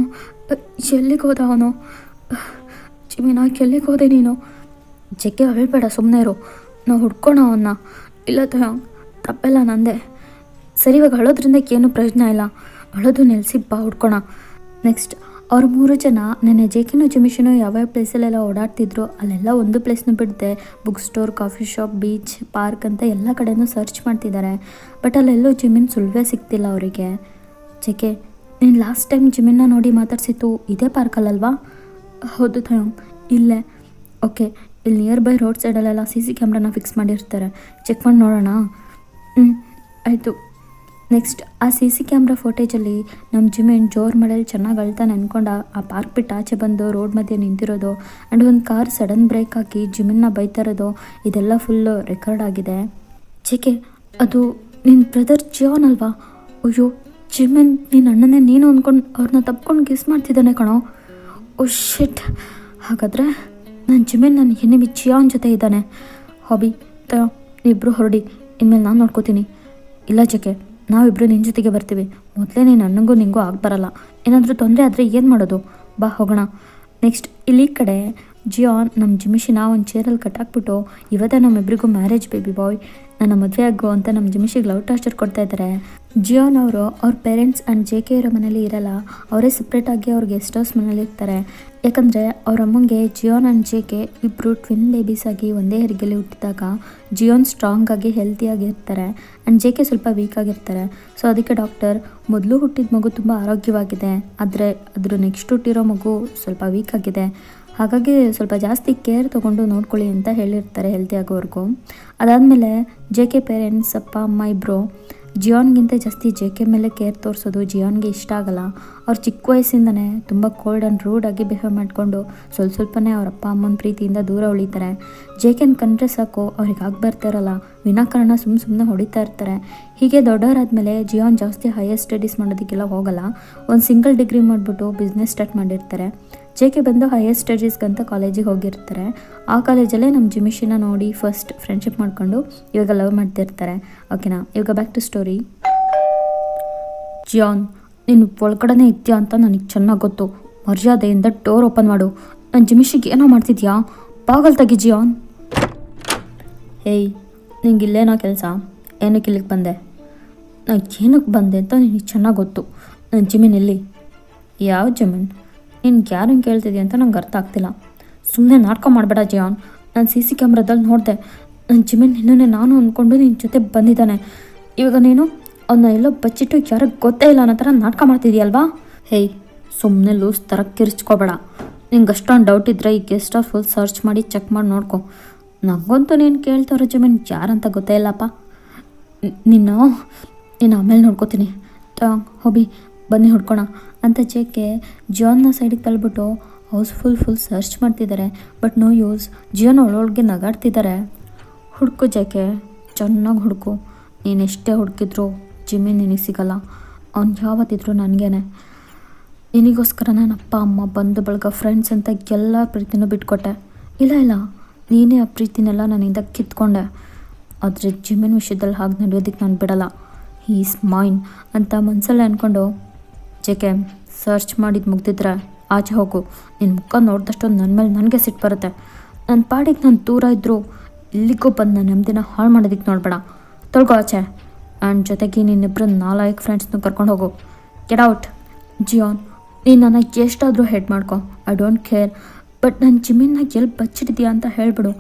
ಎಲ್ಲಿಗೆ ಹೋದ? ಅವನು ಜಿಮಿನ್, ಎಲ್ಲಿಗೆ ಹೋದೆ ನೀನು? ಜೆಕೆ, ಹೇಳ್ಬೇಡ, ಸುಮ್ಮನೆ ಇರು. ನಾವು ಹುಡ್ಕೋಣ ಅವನ್ನ. ಇಲ್ಲ ತಪ್ಪೆಲ್ಲ ನಂದೆ. ಸರಿ, ಇವಾಗ ಅಳೋದ್ರಿಂದ ಏನು ಪ್ರಯೋಜನ ಇಲ್ಲ. ಅಳೋದು ನಿಲ್ಲಿಸಿ ಬಾ, ಹುಡ್ಕೋಣ. ನೆಕ್ಸ್ಟ್, ಅವ್ರು 3 ಜನ ನೆನ್ನೆ ಜೆಕೆನೂ ಜಿಮಿಶನೂ ಯಾವ್ಯಾವ ಪ್ಲೇಸಲ್ಲೆಲ್ಲ ಓಡಾಡ್ತಿದ್ರು ಅಲ್ಲೆಲ್ಲ ಒಂದು ಪ್ಲೇಸ್ನೂ ಬಿಡದೆ book store, coffee shop, beach, park ಅಂತ ಎಲ್ಲ ಕಡೆನೂ ಸರ್ಚ್ ಮಾಡ್ತಿದ್ದಾರೆ. ಬಟ್ ಅಲ್ಲೆಲ್ಲೂ ಜಿಮಿನ್ ಸುಳ್ವೇ ಸಿಗ್ತಿಲ್ಲ ಅವರಿಗೆ. ಜೆಕೆ, ನೀನು ಲಾಸ್ಟ್ ಟೈಮ್ ಜಿಮಿನ್ನ ನೋಡಿ ಮಾತಾಡ್ಸಿತ್ತು ಇದೇ ಪಾರ್ಕಲ್ಲಲ್ವಾ? ಹೌದು ಥಯಾಂಗ್, ಇಲ್ಲೇ. ಓಕೆ, ಇಲ್ಲಿ ನಿಯರ್ ಬೈ ರೋಡ್ ಸೈಡಲ್ಲೆಲ್ಲ CC ಕ್ಯಾಮ್ರಾನ ಫಿಕ್ಸ್ ಮಾಡಿರ್ತಾರೆ. ಚೆಕ್ ಮಾಡಿ ನೋಡೋಣ. ಆಯಿತು. ನೆಕ್ಸ್ಟ್, ಆ CC ಕ್ಯಾಮ್ರಾ ಫೋಟೇಜಲ್ಲಿ ನಮ್ಮ ಜಿಮಿನ್ ಜೋರ್ ಮಳೆಯಲ್ಲಿ ಚೆನ್ನಾಗಿ ಅಳ್ತಾನೆ ಅಂದ್ಕೊಂಡ ಆ ಪಾರ್ಕ್ ಬಿಟ್ಟು ಆಚೆ ಬಂದು ರೋಡ್ ಮಧ್ಯೆ ನಿಂತಿರೋದು ಆ್ಯಂಡ್ ಒಂದು ಕಾರ್ ಸಡನ್ ಬ್ರೇಕ್ ಹಾಕಿ ಜಿಮಿನ್ನ ಬೈತಾ ಇರೋದು ಇದೆಲ್ಲ ಫುಲ್ಲು ರೆಕಾರ್ಡ್ ಆಗಿದೆ. ಜೆಕೆ, ಅದು ನಿನ್ನ ಬ್ರದರ್ ಜಿಯಾನ್ ಅಲ್ವಾ? ಅಯ್ಯೋ, ಜಿಮಿನ್ ನೀನು ಅಣ್ಣನೇ ನೀನು ಅಂದ್ಕೊಂಡು ಅವ್ರನ್ನ ತಪ್ಕೊಂಡು ಗೆಸ್ ಮಾಡ್ತಿದ್ದಾನೆ ಕಣೋ. ಓ ಶಿಟ್. ಹಾಗಾದರೆ ನನ್ನ ಜಿಮಿನ್ ನನ್ನ ಎನಿಮಿ ಜಿಯಾನ್ ಜೊತೆ ಇದ್ದಾನೆ. ಹಾಬಿ ನೀವಿಬ್ಬರು ಹೊರಡಿ, ಇನ್ಮೇಲೆ ನಾನು ನೋಡ್ಕೋತೀನಿ. ಇಲ್ಲ ಜಕೆ, ನಾವಿಬ್ಬರು ನಿನ್ನ ಜೊತೆಗೆ ಬರ್ತೀವಿ. ಮೊದಲೇ ನೀನು ನನಗೂ ನಿಂಗೂ ಬರಲ್ಲ. ಏನಾದರೂ ತೊಂದರೆ ಆದರೆ ಏನು ಮಾಡೋದು? ಬಾ ಹೋಗೋಣ. ನೆಕ್ಸ್ಟ್ ಇಲ್ಲಿ ಕಡೆ ಜಿಯಾನ್ ನಮ್ಮ ಜಿಮಿಶಿನ ಒಂದು ಚೇರಲ್ಲಿ ಕಟ್ಟಾಕ್ಬಿಟ್ಟು, ಇವತ್ತೇ ನಮ್ಮಿಬ್ಬರಿಗೂ ಮ್ಯಾರೇಜ್ ಬೇಬಿ ಬಾಯ್, ನನ್ನ ಮದುವೆ ಆಗೋ ಅಂತ ನಮ್ಮ ಜಿಮಿಶಿಗೆ ಲವ್ ಟಾರ್ಚರ್ ಕೊಡ್ತಾ ಇದ್ದಾರೆ. ಜಿಯಾನ್ ಅವರು ಅವ್ರ ಪೇರೆಂಟ್ಸ್ ಆ್ಯಂಡ್ ಜೆ ಕೆ ಇರೋ ಮನೇಲಿ ಇರಲ್ಲ, ಅವರೇ ಸಪ್ರೇಟಾಗಿ ಅವ್ರ ಗೆಸ್ಟ್ ಹೌಸ್ ಮನೇಲಿ ಇರ್ತಾರೆ. ಯಾಕಂದರೆ ಅವ್ರ ಅಮ್ಮಂಗೆ ಜಿಯಾನ್ ಆ್ಯಂಡ್ ಜೆ ಕೆ ಇಬ್ಬರು ಟ್ವಿನ್ ಬೇಬೀಸ್ ಆಗಿ ಒಂದೇ ಹೆರಿಗೆಯಲ್ಲಿ ಹುಟ್ಟಿದಾಗ ಜಿಯಾನ್ ಸ್ಟ್ರಾಂಗ್ ಆಗಿ ಹೆಲ್ತಿಯಾಗಿ ಇರ್ತಾರೆ ಆ್ಯಂಡ್ ಜೆ ಕೆ ಸ್ವಲ್ಪ ವೀಕ್ ಆಗಿರ್ತಾರೆ. ಸೊ ಅದಕ್ಕೆ ಡಾಕ್ಟರ್ ಮೊದಲು ಹುಟ್ಟಿದ ಮಗು ತುಂಬ ಆರೋಗ್ಯವಾಗಿದೆ, ಆದರೆ ಅದ್ರ ನೆಕ್ಸ್ಟ್ ಹುಟ್ಟಿರೋ ಮಗು ಸ್ವಲ್ಪ ವೀಕ್ ಆಗಿದೆ, ಹಾಗಾಗಿ ಸ್ವಲ್ಪ ಜಾಸ್ತಿ ಕೇರ್ ತೊಗೊಂಡು ನೋಡ್ಕೊಳ್ಳಿ ಅಂತ ಹೇಳಿರ್ತಾರೆ ಹೆಲ್ತಿ ಆಗೋವರೆಗೂ. ಅದಾದಮೇಲೆ ಜೆ ಕೆ ಪೇರೆಂಟ್ಸ್ ಅಪ್ಪ ಅಮ್ಮ ಇಬ್ಬರು ಜಿಯಾನ್ಗಿಂತ ಜಾಸ್ತಿ ಜೆ ಕೆ ಮೇಲೆ ಕೇರ್ ತೋರಿಸೋದು ಜಿಯಾನ್ಗೆ ಇಷ್ಟ ಆಗಲ್ಲ. ಅವ್ರು ಚಿಕ್ಕ ವಯಸ್ಸಿಂದನೇ ತುಂಬ ಕೋಲ್ಡ್ ಆ್ಯಂಡ್ ರೂಡಾಗಿ ಬಿಹೇವ್ ಮಾಡಿಕೊಂಡು ಸ್ವಲ್ಪನೇ ಅವ್ರ ಅಪ್ಪ ಅಮ್ಮನ ಪ್ರೀತಿಯಿಂದ ದೂರ ಉಳಿತಾರೆ. ಜೆ ಕೆನ ಕಂಡ್ರೆ ಸಾಕು ಅವ್ರಿಗೆ ಬರ್ತಾರಲ್ಲ, ವಿನಾಕಾರಣ ಸುಮ್ಮನೆ ಹೊಡಿತಾ ಇರ್ತಾರೆ. ಹೀಗೆ ದೊಡ್ಡವರಾದಮೇಲೆ ಜಿಯಾನ್ ಜಾಸ್ತಿ ಹೈಯರ್ ಸ್ಟಡೀಸ್ ಮಾಡೋದಕ್ಕೆಲ್ಲ ಹೋಗಲ್ಲ, ಒಂದು ಸಿಂಗಲ್ ಡಿಗ್ರಿ ಮಾಡಿಬಿಟ್ಟು ಬಿಸ್ನೆಸ್ ಸ್ಟಾರ್ಟ್ ಮಾಡಿರ್ತಾರೆ. ಜೆ ಕೆ ಬಂದು ಹೈಯರ್ ಸ್ಟಡೀಸ್ಗಂತ ಕಾಲೇಜಿಗೆ ಹೋಗಿರ್ತಾರೆ. ಆ ಕಾಲೇಜಲ್ಲೇ ನಮ್ಮ ಜಿಮಿಶಿನ ನೋಡಿ ಫಸ್ಟ್ ಫ್ರೆಂಡ್ಶಿಪ್ ಮಾಡಿಕೊಂಡು ಇವಾಗ ಲವ್ ಮಾಡ್ತಿರ್ತಾರೆ. ಓಕೆನಾ, ಇವಾಗ ಬ್ಯಾಕ್ ಟು ಸ್ಟೋರಿ. ಜಿಯಾನ್, ನೀನು ಒಳಗಡೆನೇ ಇದ್ದೀಯಾ ಅಂತ ನನಗೆ ಚೆನ್ನಾಗಿ ಗೊತ್ತು. ಮರ್ಯಾದೆಯಿಂದ ಡೋರ್ ಓಪನ್ ಮಾಡು. ನನ್ನ ಜಿಮಿಶಿಗೆ ಏನೋ ಮಾಡ್ತಿದ್ಯಾ? ಬಾಗಲ್ ತೆಗಿ ಜಿಯಾನ್. ಹೇಯ್, ನಿಂಗೆ ಇಲ್ಲೇನೋ ಕೆಲಸ? ಏನಕ್ಕೆ ಇಲ್ಲಿಗೆ ಬಂದೆ? ನಾನು ಏನಕ್ಕೆ ಬಂದೆ ಅಂತ ನಿನಗೆ ಚೆನ್ನಾಗಿ ಗೊತ್ತು. ನನ್ನ ಜಿಮಿನ್ ಎಲ್ಲಿ? ಯಾವ ಜಿಮಿನ್? ನಿನ್ಗೆ ಯಾರನ್ನು ಕೇಳ್ತಿದ್ಯಾ ಅಂತ ನಂಗೆ ಅರ್ಥ ಆಗ್ತಿಲ್ಲ. ಸುಮ್ಮನೆ ನಾಟಕ ಮಾಡಬೇಡ ಜಿಯಾನ್. ನಾನು CC ಕ್ಯಾಮ್ರಾದಲ್ಲಿ ನೋಡಿದೆ, ನನ್ನ ಜಿಮಿನ್ ನಿನ್ನೇ ನಾನು ಅಂದ್ಕೊಂಡು ನಿನ್ನ ಜೊತೆ ಬಂದಿದ್ದಾನೆ. ಇವಾಗ ನೀನು ಅವನ್ನ ಎಲ್ಲೋ ಬಚ್ಚಿಟ್ಟು ಯಾರಿಗೆ ಗೊತ್ತೇ ಇಲ್ಲ ಅನ್ನೋ ಥರ ನಾಟಕ ಮಾಡ್ತಿದ್ಯಲ್ವಾ? ಹೇಯ್, ಸುಮ್ಮನೆ ಲೂಸ್ ಥರ ಕಿರ್ಚ್ಕೋಬೇಡ. ನಿಂಗೆ ಅಷ್ಟೊಂದು ಡೌಟ್ ಇದ್ದರೆ ಈ ಗೆಸ್ಟ್ ಹೌಸ್ ಫುಲ್ ಸರ್ಚ್ ಮಾಡಿ ಚೆಕ್ ಮಾಡಿ ನೋಡ್ಕೊ. ನನಗಂತೂ ನೀನು ಕೇಳ್ತಾರೋ ಜಿಮಿನ್ ಯಾರಂತ ಗೊತ್ತೇ ಇಲ್ಲಪ್ಪ. ನೀನು ಆಮೇಲೆ ನೋಡ್ಕೋತೀನಿ. ಹೋಬಿ ಬನ್ನಿ ಹುಡ್ಕೋಣ ಅಂತ ಜೆ ಕೆ ಜಿಯಾನ್ನ ಸೈಡಿಗೆ ತಳ್ಬಿಟ್ಟು ಹೌಸ್ ಫುಲ್ ಸರ್ಚ್ ಮಾಡ್ತಿದ್ದಾರೆ. But no use. ಜಿಯಾನ್ ಒಳಗೆ ನಗಾಡ್ತಿದ್ದಾರೆ. ಹುಡುಕು ಜೆ ಕೆ, ಚೆನ್ನಾಗಿ ಹುಡುಕು. ನೀನು ಎಷ್ಟೇ ಹುಡುಕಿದ್ರು ಜಿಮಿನ್ ನಿನಗೆ ಸಿಗಲ್ಲ. ಅವ್ನು ಯಾವತ್ತಿದ್ರು ನನಗೇನೆ. ನಿನಗೋಸ್ಕರ ನನ್ನ ಅಪ್ಪ ಅಮ್ಮ ಬಂಧು ಬಳಗ ಫ್ರೆಂಡ್ಸ್ ಅಂತ ಎಲ್ಲ ಪ್ರೀತಿನೂ ಬಿಟ್ಕೊಟ್ಟೆ. ಇಲ್ಲ, ನೀನೇ ಆ ಪ್ರೀತಿನೆಲ್ಲ ನನ್ನಿಂದ ಕಿತ್ಕೊಂಡೆ. ಆದರೆ ಜಿಮಿನ್ ವಿಷಯದಲ್ಲಿ ಹಾಗೆ ನಡೆಯೋದಕ್ಕೆ ನಾನು ಬಿಡಲ್ಲ. ಹೀ ಈಸ್ ಮೈನ್ ಅಂತ ಮನಸ್ಸಲ್ಲೇ ಅಂದ್ಕೊಂಡು, ಜೆ ಕೆ ಸರ್ಚ್ ಮಾಡಿದ್ದು ಮುಗ್ದಿದ್ರೆ ಆಚೆ ಹೋಗು. ನಿನ್ನ ಮುಖ ನೋಡಿದಷ್ಟು ನನ್ನ ಮೇಲೆ ನನಗೆ ಸಿಟ್ಟು ಬರುತ್ತೆ. ನನ್ನ ಪಾಡಿಗೆ ನಾನು ದೂರ ಇದ್ದರೂ ಇಲ್ಲಿಗೂ ಬಂದು ನನ್ನ ನೆಮ್ಮದಿನ ಹಾಳು ಮಾಡೋದಕ್ಕೆ ನೋಡಬೇಡ. ತೊಳ್ಕೊ ಆಚೆ. ಆ್ಯಂಡ್ ಜೊತೆಗೆ ನೀನಿಬ್ಬರು 4 ಫ್ರೆಂಡ್ಸ್ನ ಕರ್ಕೊಂಡು ಹೋಗು. Get out. ಜಿಯಾನ್, ನೀನು ನನಗೆ ಎಷ್ಟಾದರೂ ಹೆಡ್ ಮಾಡ್ಕೊ, ಐ ಡೋಂಟ್ ಕೇರ್. ಬಟ್ ನನ್ನ ಜಿಮಿನ್ನ ಎಲ್ಲಿ ಬಚ್ಚಿಟ್ಟಿದ್ಯಾ ಅಂತ ಹೇಳಿಬಿಡು.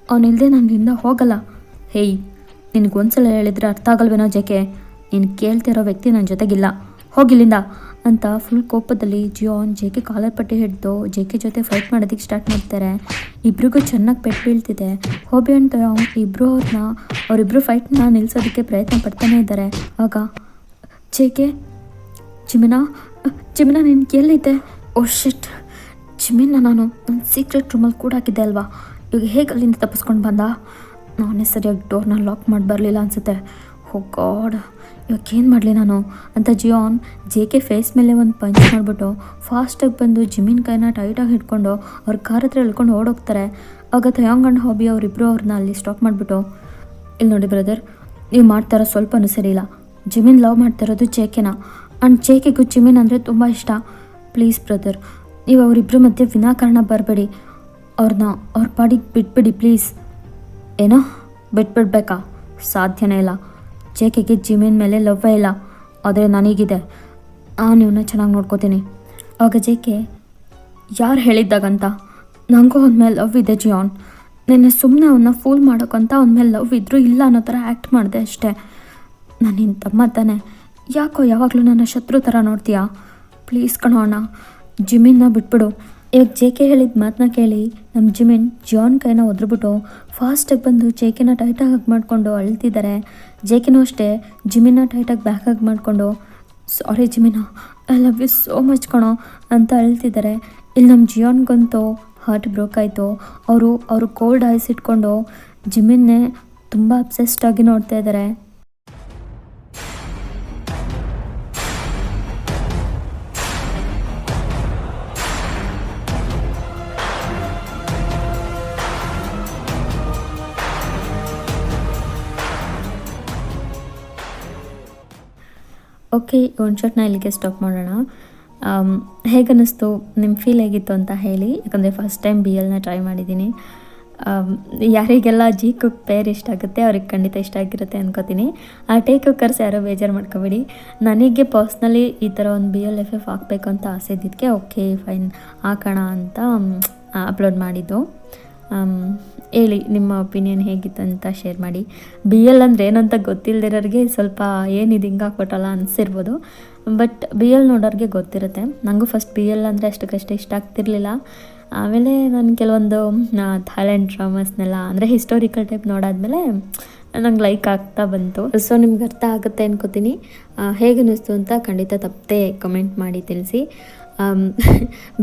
ಅವನಿಲ್ಲದೆ ನನ್ನಿಂದ ಹೋಗಲ್ಲ. ಹೇಯ್, ನಿನಗೊಂದ್ಸಲ ಹೇಳಿದರೆ ಅರ್ಥ ಆಗಲ್ವೇನೋ ಜೆ ಕೆ? ನೀನು ಕೇಳ್ತಿರೋ ವ್ಯಕ್ತಿ ನನ್ನ ಜೊತೆಗಿಲ್ಲ, ಹೋಗಿಲ್ಲಿಂದ ಅಂತ ಫುಲ್ ಕೋಪದಲ್ಲಿ ಜಿಯಾನ್ ಜೆ ಕೆ ಕಾಲರ್ ಪಟ್ಟಿ ಹಿಡಿದು ಜೆ ಕೆ ಜೊತೆ ಫೈಟ್ ಮಾಡೋದಕ್ಕೆ ಸ್ಟಾರ್ಟ್ ಮಾಡ್ತಾರೆ. ಇಬ್ರಿಗೂ ಚೆನ್ನಾಗಿ ಪೆಟ್ಟು ಬೀಳ್ತಿದೆ. ಹೋಬಿ ಅಂತ ಇಬ್ಬರು ಅವರಿಬ್ಬರು ಫೈಟ್ನ ನಿಲ್ಲಿಸೋದಕ್ಕೆ ಪ್ರಯತ್ನ ಪಡ್ತಾನೆ ಇದ್ದಾರೆ. ಆಗ ಜೆ ಕೆ, ಜಿಮಿನಾ ನಿನ್ನ ಎಲ್ಲಿದ್ದೆ? ಓ ಶಿಟ್, ಜಿಮಿನ್ನ ನಾನು ನನ್ನ ಸೀಕ್ರೆಟ್ ರೂಮಲ್ಲಿ ಕೂಡ ಹಾಕಿದ್ದೆ ಅಲ್ವಾ? ಇವಾಗ ಹೇಗೆ ಅಲ್ಲಿಂದ ತಪ್ಪಿಸ್ಕೊಂಡು ಬಂದ? ನಾನೇ ಸರಿಯಾಗಿ ಡೋರ್ನ ಲಾಕ್ ಮಾಡಿ ಬರಲಿಲ್ಲ ಅನಿಸುತ್ತೆ. ಓ ಗಾಡ್, ಇವಾಗ ಏನು ಮಾಡಲಿ ನಾನು ಅಂತ ಜಿಯಾನ್ ಜೆ ಕೆ ಫೇಸ್ ಮೇಲೆ ಒಂದು ಪಂಚ್ ಮಾಡಿಬಿಟ್ಟು ಫಾಸ್ಟಾಗಿ ಬಂದು ಜಿಮಿನ್ ಕೈನ ಟೈಟಾಗಿ ಹಿಡ್ಕೊಂಡು ಅವ್ರ ಕಾರ್ ಹತ್ರ ಇಳ್ಕೊಂಡು ಓಡೋಗ್ತಾರೆ. ಆಗ ಥಯಾಂಗ್ ಆ್ಯಂಡ್ ಹಾಬಿ ಅವರಿಬ್ಬರು ಅವ್ರನ್ನ ಅಲ್ಲಿ ಸ್ಟಾಪ್ ಮಾಡಿಬಿಟ್ಟು, ಇಲ್ಲಿ ನೋಡಿ ಬ್ರದರ್, ನೀವು ಮಾಡ್ತಾರೋ ಸ್ವಲ್ಪನೂ ಸರಿ ಇಲ್ಲ. ಜಿಮಿನ್ ಲವ್ ಮಾಡ್ತಿರೋದು ಜೆ ಕೆನ, ಆ್ಯಂಡ್ ಜೆ ಕೆಗೂ ಜಿಮಿನ್ ಅಂದರೆ ತುಂಬ ಇಷ್ಟ. ಪ್ಲೀಸ್ ಬ್ರದರ್, ನೀವು ಅವರಿಬ್ಬರ ಮಧ್ಯೆ ವಿನಾಕಾರಣ ಬರಬೇಡಿ. ಅವ್ರ ಪಾಡಿಗೆ ಬಿಟ್ಬಿಡಿ ಪ್ಲೀಸ್. ಏನೋ ಬಿಟ್ಬಿಡ್ಬೇಕಾ? ಸಾಧ್ಯನೇ ಇಲ್ಲ. ಜೆ ಕೆಗೆ ಜಿಮಿನ್ ಮೇಲೆ ಲವ್ವೇ ಇಲ್ಲ, ಆದರೆ ನನಗಿದೆ. ನಾನು ಇವನ್ನ ಚೆನ್ನಾಗಿ ನೋಡ್ಕೋತೀನಿ. ಆಗ ಜೆ ಕೆ, ಯಾರು ಹೇಳಿದ್ದಾಗಂತ? ನನಗೂ ಅವನ ಮೇಲೆ ಲವ್ ಇದೆ ಜಿಯಾನ್. ನೆನ್ನೆ ಸುಮ್ಮನೆ ಅವನ್ನ ಫೂಲ್ ಮಾಡೋಕ್ಕಂತ ಅವನ ಮೇಲೆ ಲವ್ ಇದ್ರೂ ಇಲ್ಲ ಅನ್ನೋ ಥರ ಆ್ಯಕ್ಟ್ ಮಾಡಿದೆ ಅಷ್ಟೇ. ನಾನು ನಿನ್ನ ತಮ್ಮ ತಾನೆ, ಯಾಕೋ ಯಾವಾಗಲೂ ನನ್ನ ಶತ್ರು ಥರ ನೋಡ್ತೀಯಾ? ಪ್ಲೀಸ್ ಕಣೋಣ, ಜಿಮಿನ್ನ ಬಿಟ್ಬಿಡು. ಇವಾಗ ಜೆ ಕೆ ಹೇಳಿದ ಮಾತನ್ನ ಕೇಳಿ ನಮ್ಮ ಜಿಮಿನ್ ಜಿಯಾನ್ ಕೈನ ಒದ್ರುಬಿಟ್ಟು ಫಾಸ್ಟಾಗಿ ಬಂದು ಜೆ ಕೆನ ಟೈಟಾಗಿ ಹಗ್ ಮಾಡಿಕೊಂಡು ಅಳ್ತಿದ್ದಾರೆ. ಜೆ ಕೆನೂ ಅಷ್ಟೇ ಜಿಮಿನ್ನ ಟೈಟಾಗಿ ಬ್ಯಾಕ್ ಹಗ್ ಮಾಡಿಕೊಂಡು, ಸಾರಿ ಜಿಮಿನ, I love you so much ಕಣೋ ಅಂತ ಅಳ್ತಿದ್ದಾರೆ. ಇಲ್ಲಿ ನಮ್ಮ ಜಿಯಾನ್ಗಂತೂ ಹಾರ್ಟ್ ಬ್ರೋಕ್ ಆಯಿತು. ಅವರು ಕೋಲ್ಡ್ ಐಸ್ ಇಟ್ಕೊಂಡು ಜಿಮಿನ್ನೇ ತುಂಬ ಅಬ್ಸೆಸ್ಡ್ ಆಗಿ ನೋಡ್ತಾ ಇದ್ದಾರೆ. ಓಕೆ, ಒಂದು ಶಾಟ್ನ ಇಲ್ಲಿಗೆ ಸ್ಟಾಪ್ ಮಾಡೋಣ. ಹೇಗನ್ನಿಸ್ತು, ನಿಮ್ಮ ಫೀಲ್ ಹೇಗಿತ್ತು ಅಂತ ಹೇಳಿ. ಯಾಕಂದರೆ ಫಸ್ಟ್ ಟೈಮ್ BLನ ಟ್ರೈ ಮಾಡಿದ್ದೀನಿ. ಯಾರಿಗೆಲ್ಲ ಜಿ ಕುಕ್ ಪೇರ್ ಇಷ್ಟ ಆಗುತ್ತೆ ಅವ್ರಿಗೆ ಖಂಡಿತ ಇಷ್ಟ ಆಗಿರುತ್ತೆ ಅನ್ಕೋತೀನಿ. ಆ ಟೇ ಕುಕ್ಕರ್ಸ್ ಯಾರೋ ಬೇಜಾರು ಮಾಡ್ಕೊಬೇಡಿ. ನನಗೆ ಪರ್ಸ್ನಲಿ ಈ ಥರ ಒಂದು BLFF ಹಾಕಬೇಕು ಅಂತ ಆಸೆ ಇದ್ದಿದ್ದಕ್ಕೆ ಓಕೆ ಫೈನ್ ಹಾಕೋಣ ಅಂತ ಅಪ್ಲೋಡ್ ಮಾಡಿದ್ದು. ಹೇಳಿ ನಿಮ್ಮ ಒಪಿನಿಯನ್ ಹೇಗಿತ್ತು ಅಂತ ಶೇರ್ ಮಾಡಿ. BL ಅಂದರೆ ಏನಂತ ಗೊತ್ತಿಲ್ಲದಿರೋರಿಗೆ ಸ್ವಲ್ಪ ಏನಿದು ಹಿಂಗೆ ಹಾಕ್ಬಿಟ್ಟಲ್ಲ ಅನಿಸಿರ್ಬೋದು, ಬಟ್ BL ನೋಡೋರಿಗೆ ಗೊತ್ತಿರುತ್ತೆ. ನನಗೂ ಫಸ್ಟ್ BL ಅಂದರೆ ಅಷ್ಟಕ್ಕಷ್ಟೇ ಇಷ್ಟ ಆಗ್ತಿರ್ಲಿಲ್ಲ. ಆಮೇಲೆ ನಾನು ಕೆಲವೊಂದು ಥಾಯ್ಲೆಂಡ್ ಡ್ರಾಮಾಸ್ನೆಲ್ಲ ಅಂದರೆ ಹಿಸ್ಟೋರಿಕಲ್ ಟೈಪ್ ನೋಡಾದ್ಮೇಲೆ ನಂಗೆ ಲೈಕ್ ಆಗ್ತಾ ಬಂತು. ಸೊ ನಿಮ್ಗೆ ಅರ್ಥ ಆಗುತ್ತೆ ಅನ್ಕೋತೀನಿ. ಹೇಗನ್ನಿಸ್ತು ಅಂತ ಖಂಡಿತ ತಪ್ಪದೆ ಕಮೆಂಟ್ ಮಾಡಿ ತಿಳಿಸಿ.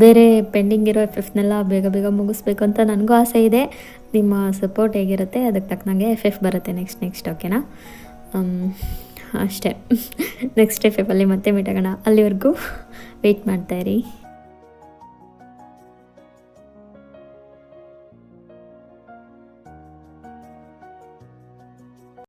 ಬೇರೆ ಪೆಂಡಿಂಗ್ ಇರೋ FFನೆಲ್ಲ ಬೇಗ ಬೇಗ ಮುಗಿಸ್ಬೇಕು ಅಂತ ನನಗೂ ಆಸೆ ಇದೆ. ನಿಮ್ಮ ಸಪೋರ್ಟ್ ಹೇಗಿರುತ್ತೆ ಅದಕ್ಕೆ ತಕ್ಕನಂಗೆ FF ಬರುತ್ತೆ ನೆಕ್ಸ್ಟ್ ಓಕೆನಾ. ಅಷ್ಟೇ, ನೆಕ್ಸ್ಟ್ FFಲ್ಲಿ ಮತ್ತೆ ಮೀಟ್ ಆಗೋಣ. ಅಲ್ಲಿವರೆಗೂ ವೆಯ್ಟ್ ಮಾಡ್ತಾಯಿರಿ.